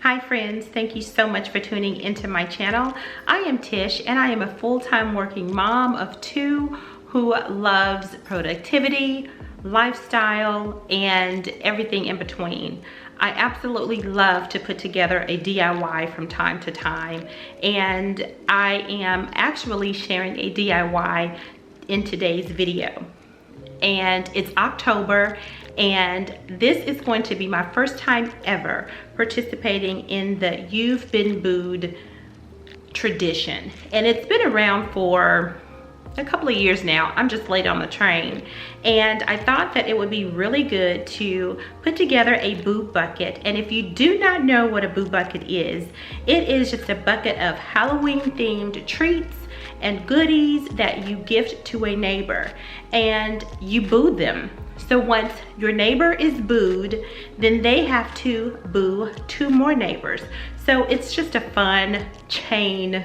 Hi friends, thank you so much for tuning into my channel. I am Tish and I am a full-time working mom of two who loves productivity, lifestyle, and everything in between. I absolutely love to put together a DIY from time to time, and I am actually sharing a DIY in today's video. And it's October, and this is going to be my first time ever participating in the You've Been Booed tradition. And it's been around for a couple of years now. I'm just late on the train. And I thought that it would be really good to put together a boo bucket. And if you do not know what a boo bucket is, it is just a bucket of Halloween themed treats and goodies that you gift to a neighbor, and you boo them. So once your neighbor is booed, then they have to boo two more neighbors. So it's just a fun chain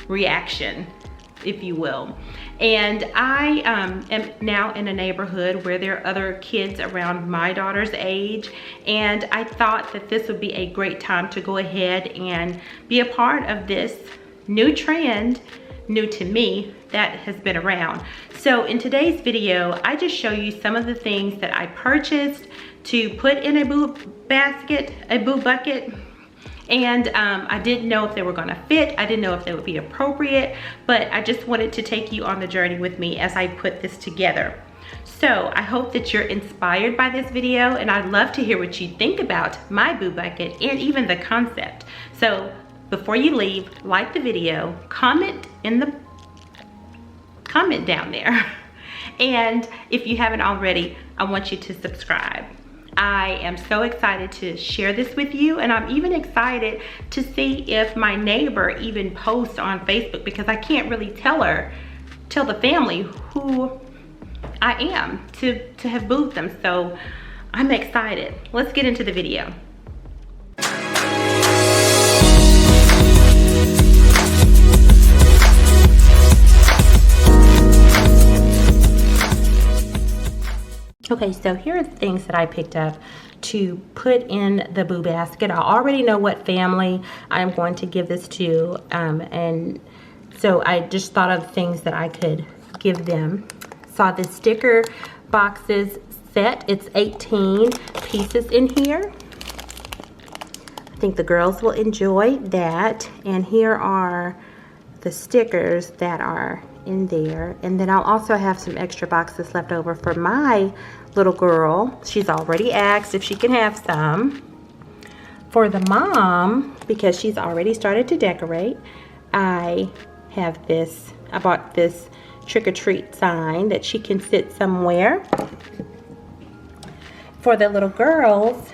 reaction, if you will. And I am now in a neighborhood where there are other kids around my daughter's age, and I thought that this would be a great time to go ahead and be a part of this new trend, new to me, that has been around. So in today's video, I just show you some of the things that I purchased to put in a boo basket, a boo bucket. And I didn't know if they were gonna fit. I didn't know if they would be appropriate, but I just wanted to take you on the journey with me as I put this together. So I hope that you're inspired by this video, and I'd love to hear what you think about my boo bucket and even the concept. So before you leave, like the video, comment down there. And if you haven't already, I want you to subscribe. I am so excited to share this with you, and I'm even excited to see if my neighbor even posts on Facebook, because I can't really tell the family who I am to have booed them. So I'm excited. Let's get into the video. Okay, so here are the things that I picked up to put in the boo basket. I already know what family I'm going to give this to, and so I just thought of things that I could give them. Saw the sticker boxes set. It's 18 pieces in here. I think the girls will enjoy that. And here are the stickers that are in there, and then I'll also have some extra boxes left over for my little girl. She's already asked if she can have some. For the mom, because she's already started to decorate, I bought this trick-or-treat sign that she can sit somewhere. For the little girls,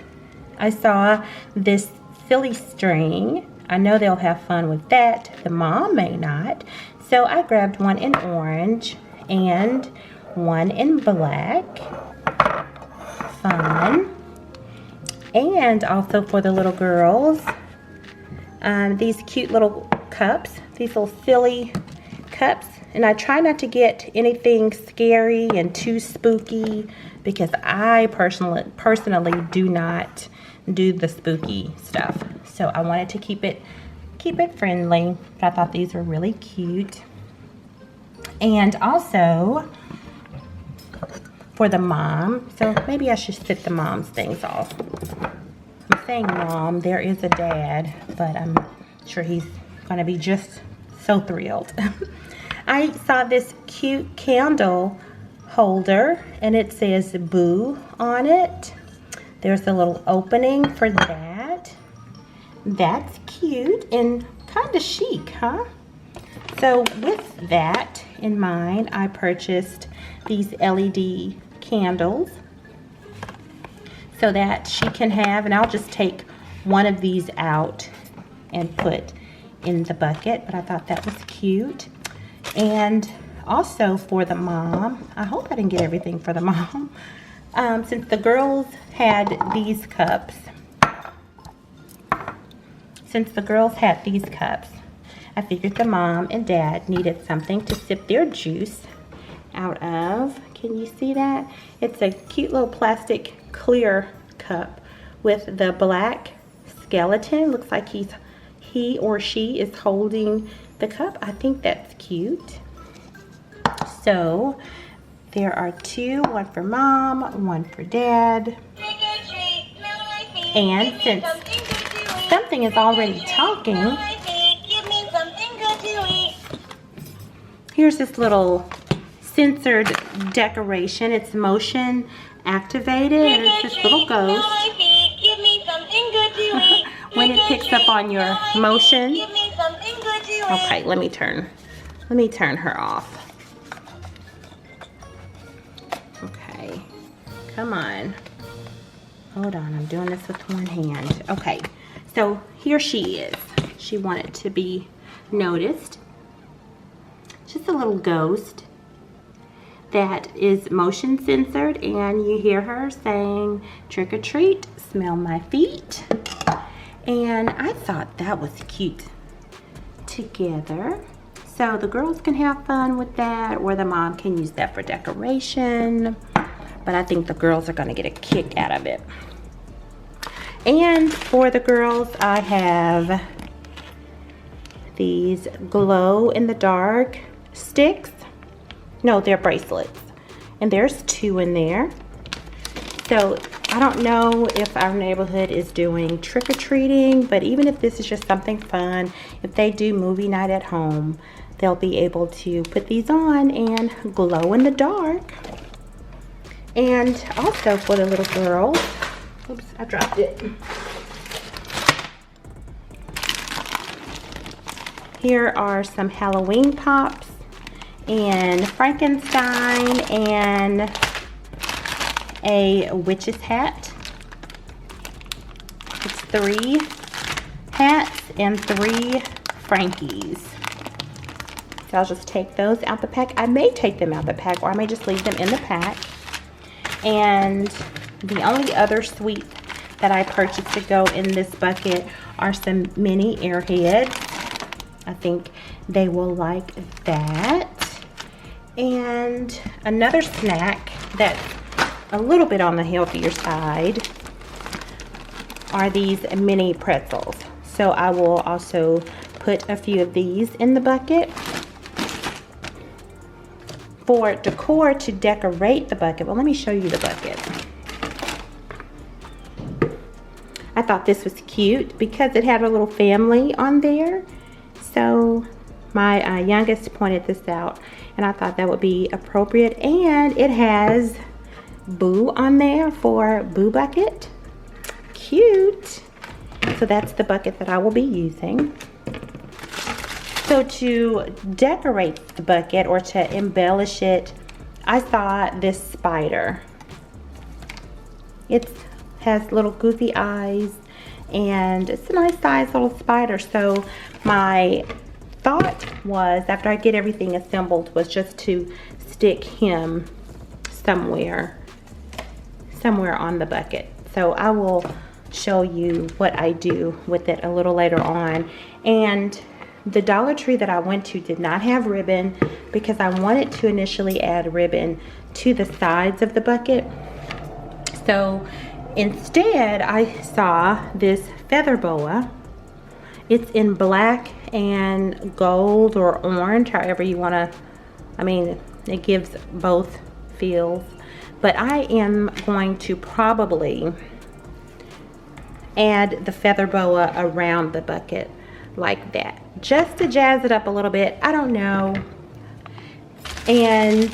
I saw this silly string. I know they'll have fun with that. The mom may not. So I grabbed one in orange and one in black. Fun. And also for the little girls, these cute little cups, these little silly cups. And I try not to get anything scary and too spooky, because I personally do not do the spooky stuff. So I wanted to keep it friendly. I thought these were really cute. And also for the mom, so maybe I should sit the mom's things off. I'm saying mom, there is a dad, but I'm sure he's gonna be just so thrilled. I saw this cute candle holder, and it says boo on it. There's a little opening for that. That's cute and kind of chic, huh? So with that in mind, I purchased these LED candles so that she can have, and I'll just take one of these out and put in the bucket, but I thought that was cute. And also for the mom, I hope I didn't get everything for the mom. Since the girls had these cups, I figured the mom and dad needed something to sip their juice out of. Can you see that? It's a cute little plastic clear cup with the black skeleton. Looks like he or she is holding the cup. I think that's cute. So there are two, one for mom, one for dad. And since something is already talking, here's this little censored decoration. It's motion activated, and it's this little ghost. When it picks up on your motion. Okay, let me turn her off. Okay, come on. Hold on, I'm doing this with one hand. Okay, so here she is. She wanted to be noticed. Just a little ghost that is motion censored, and you hear her saying, "Trick or treat, smell my feet." And I thought that was cute together. So the girls can have fun with that, or the mom can use that for decoration. But I think the girls are gonna get a kick out of it. And for the girls, I have these glow in the dark sticks. No, they're bracelets. And there's two in there. So I don't know if our neighborhood is doing trick-or-treating, but even if this is just something fun, if they do movie night at home, they'll be able to put these on and glow in the dark. And also for the little girls, oops, I dropped it. Here are some Halloween pops and Frankenstein and a witch's hat. It's 3 hats and 3 Frankies. So I'll just take those out the pack. I may take them out the pack, or I may just leave them in the pack. And the only other sweets that I purchased to go in this bucket are some mini airheads. I think they will like that. And another snack that's a little bit on the healthier side are these mini pretzels. So I will also put a few of these in the bucket. For decor to decorate the bucket, well, let me show you the bucket. I thought this was cute because it had a little family on there. So my youngest pointed this out, and I thought that would be appropriate. And it has Boo on there for Boo Bucket. Cute. So that's the bucket that I will be using. So to decorate the bucket or to embellish it, I saw this spider. It has little goofy eyes, and it's a nice size little spider. So my thought was, after I get everything assembled, was just to stick him somewhere on the bucket. So I will show you what I do with it a little later on. And the Dollar Tree that I went to did not have ribbon because I wanted to initially add ribbon to the sides of the bucket. So instead, I saw this feather boa. It's in black and gold or orange, however you want to, I mean, it gives both feels. But I am going to probably add the feather boa around the bucket like that, just to jazz it up a little bit. I don't know. And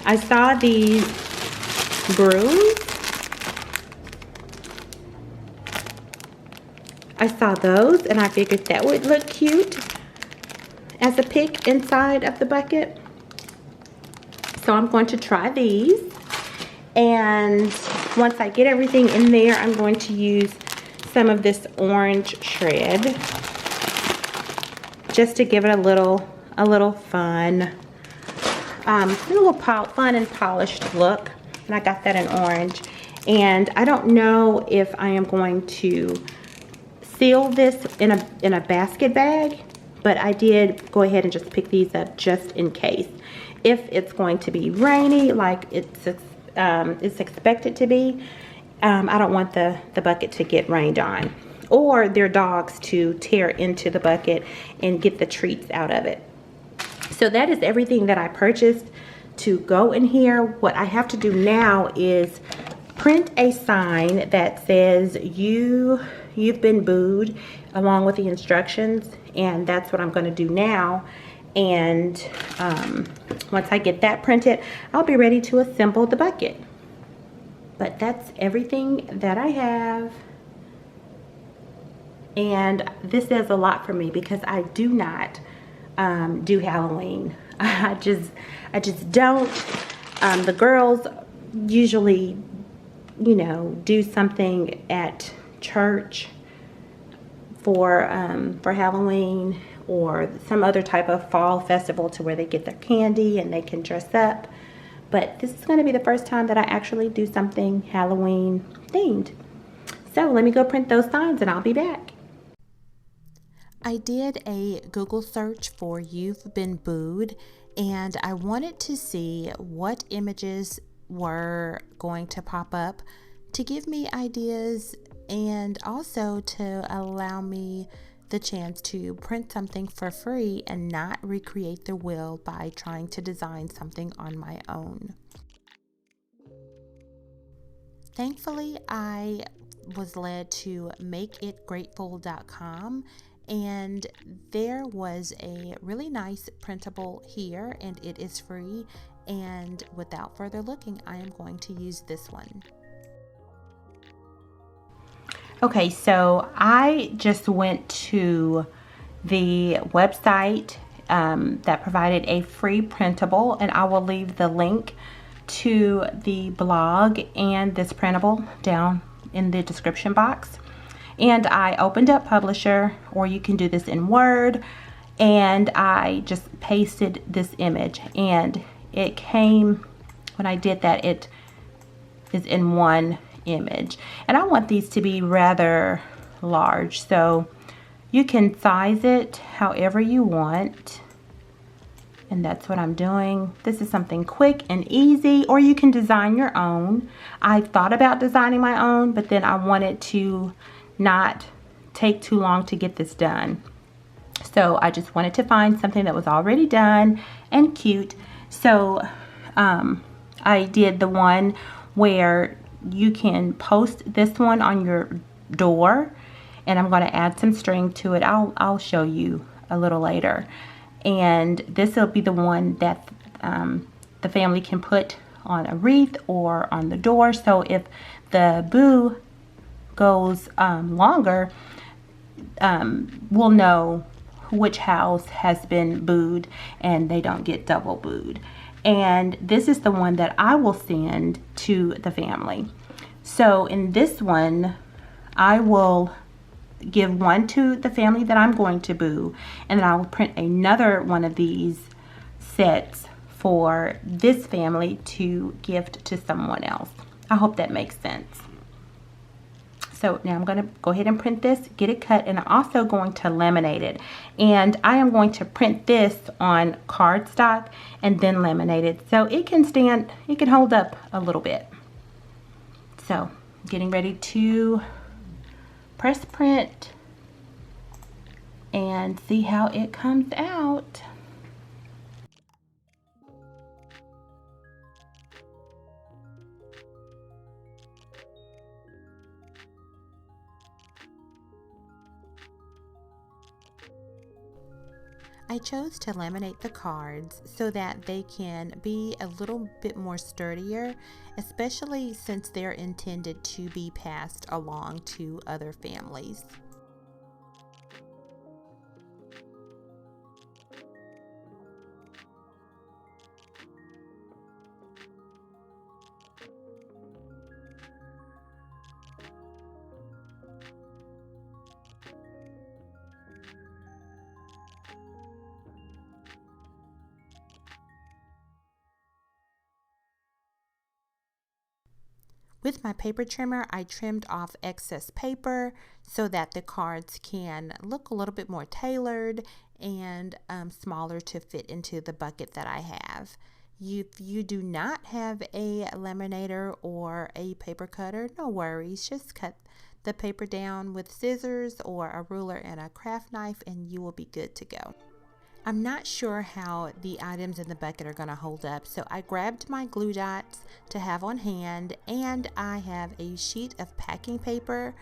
I saw these brooms. I saw those and I figured that would look cute as a pick inside of the bucket. So I'm going to try these. And once I get everything in there, I'm going to use some of this orange shred just to give it a little fun, fun and polished look. And I got that in orange. And I don't know if I am going to seal this in a basket bag, but I did go ahead and just pick these up just in case. If it's going to be rainy like it's expected to be, I don't want the bucket to get rained on. or their dogs to tear into the bucket and get the treats out of it. So that is everything that I purchased to go in here. What I have to do now is print a sign that says you've been booed, along with the instructions, and that's what I'm going to do now. And once I get that printed, I'll be ready to assemble the bucket. But that's everything that I have. And this does a lot for me because I do not do Halloween. I just don't. The girls usually, you know, do something at church for Halloween, or some other type of fall festival to where they get their candy and they can dress up. But this is going to be the first time that I actually do something Halloween themed. So let me go print those signs and I'll be back. I did a Google search for "You've Been Booed," and I wanted to see what images were going to pop up to give me ideas, and also to allow me the chance to print something for free and not recreate the wheel by trying to design something on my own. Thankfully, I was led to makeitgrateful.com, and there was a really nice printable here, and it is free. And without further looking, I am going to use this one. Okay, so I just went to the website that provided a free printable, and I will leave the link to the blog and this printable down in the description box. And I opened up Publisher, or you can do this in Word, and I just pasted this image, and it came, when I did that, it is in one image. And I want these to be rather large, so you can size it however you want, and that's what I'm doing. This is something quick and easy, or you can design your own. I thought about designing my own, but then I wanted to not take too long to get this done, so I just wanted to find something that was already done and cute. So I did the one where you can post this one on your door, and I'm going to add some string to it. I'll show you a little later. And this will be the one that the family can put on a wreath or on the door. So if the boo goes longer, we'll know which house has been booed and they don't get double booed. And this is the one that I will send to the family. So in this one, I will give one to the family that I'm going to boo, and then I will print another one of these sets for this family to gift to someone else. I hope that makes sense. So now I'm going to go ahead and print this, get it cut, and I'm also going to laminate it. And I am going to print this on cardstock and then laminate it so it can stand, it can hold up a little bit. So getting ready to press print and see how it comes out. I chose to laminate the cards so that they can be a little bit more sturdier, especially since they're intended to be passed along to other families. With my paper trimmer, I trimmed off excess paper so that the cards can look a little bit more tailored and smaller to fit into the bucket that I have. If you do not have a laminator or a paper cutter, no worries, just cut the paper down with scissors or a ruler and a craft knife, and you will be good to go. I'm not sure how the items in the bucket are going to hold up, so I grabbed my glue dots to have on hand, and I have a sheet of packing paper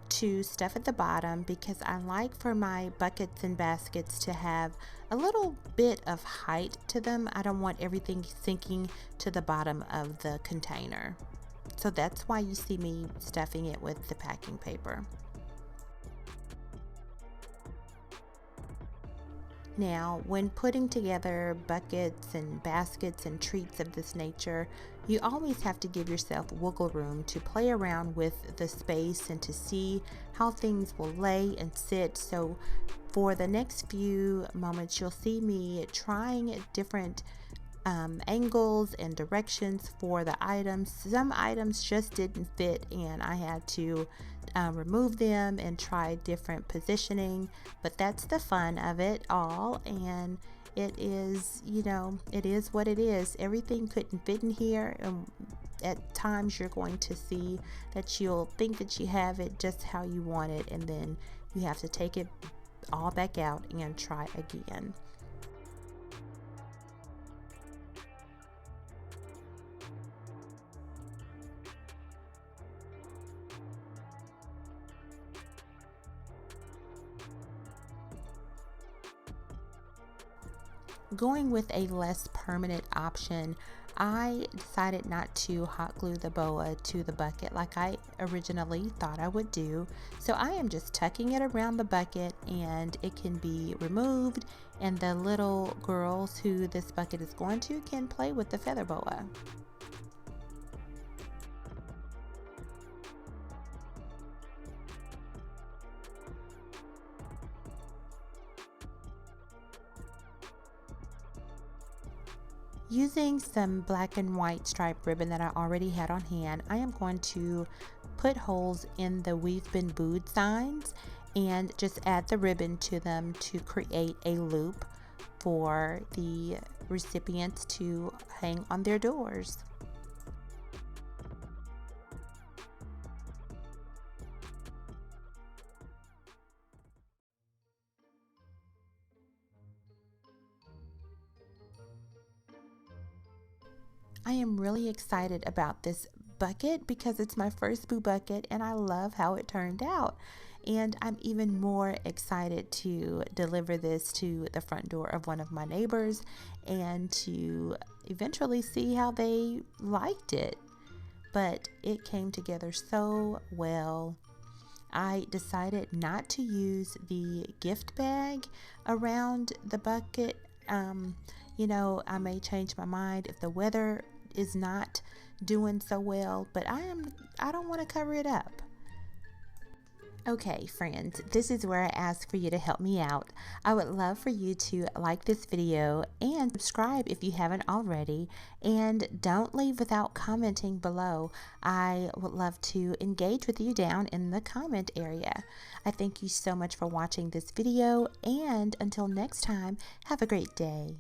to stuff at the bottom because I like for my buckets and baskets to have a little bit of height to them. I don't want everything sinking to the bottom of the container. So that's why you see me stuffing it with the packing paper. Now, when putting together buckets and baskets and treats of this nature, you always have to give yourself wiggle room to play around with the space and to see how things will lay and sit. So for the next few moments, you'll see me trying different angles and directions for the items. Some items just didn't fit and I had to remove them and try different positioning, but that's the fun of it all. And it is, it is what it is. Everything couldn't fit in here, and at times you're going to see that you'll think that you have it just how you want it, and then you have to take it all back out and try again. Going with a less permanent option, I decided not to hot glue the boa to the bucket like I originally thought I would do. So I am just tucking it around the bucket and it can be removed, and the little girls who this bucket is going to can play with the feather boa. Using some black and white striped ribbon that I already had on hand, I am going to put holes in the We've Been Booed signs and just add the ribbon to them to create a loop for the recipients to hang on their doors. I am really excited about this bucket because it's my first Boo bucket and I love how it turned out. And I'm even more excited to deliver this to the front door of one of my neighbors and to eventually see how they liked it. But it came together so well. I decided not to use the gift bag around the bucket. I may change my mind if the weather is not doing so well, but I don't want to cover it up. Okay, friends, this is where I ask for you to help me out. I would love for you to like this video and subscribe if you haven't already, and don't leave without commenting below. I would love to engage with you down in the comment area. I thank you so much for watching this video, and until next time, have a great day.